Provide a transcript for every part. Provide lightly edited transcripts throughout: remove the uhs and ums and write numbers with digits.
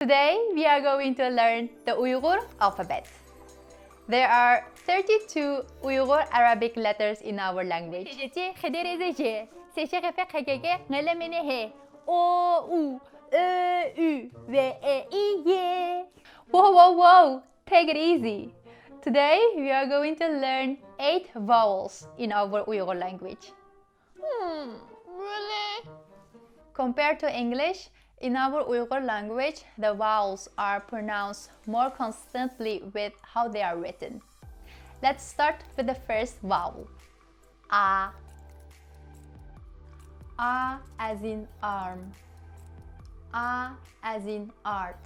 Today, we are going to learn the Uyghur alphabet. There are 32 Uyghur Arabic letters in our language. Whoa, whoa, whoa! Take it easy. Today, we are going to learn 8 vowels in our Uyghur language. Really? Compared to English, in our Uyghur language, the vowels are pronounced more consistently with how they are written. Let's start with the first vowel. A. A as in arm. A as in art.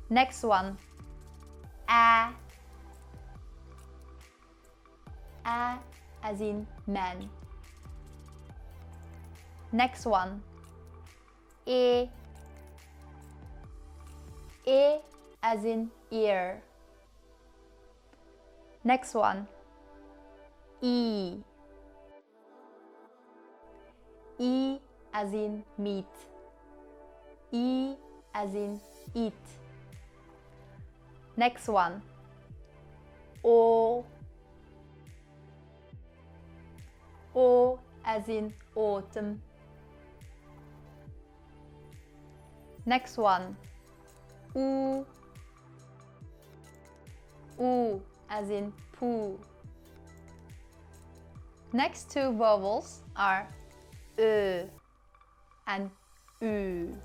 Next one. A. A as in man. Next one. A. A as in ear. Next one. E. E as in meat. E as in eat. Next one. O. O as in autumn. Next one. U. U as in poo. Next two vowels are Ö and Ü.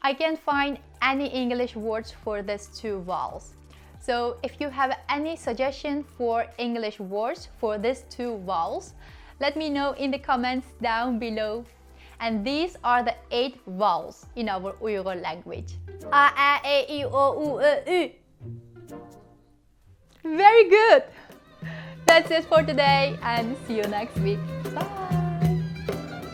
I can't find any English words for these two vowels. So if you have any suggestion for English words for these two vowels, let me know in the comments down below. And these are the 8 vowels in our Uyghur language. A, E, I, O, U, Ü. Very good! That's it for today and see you next week. Bye!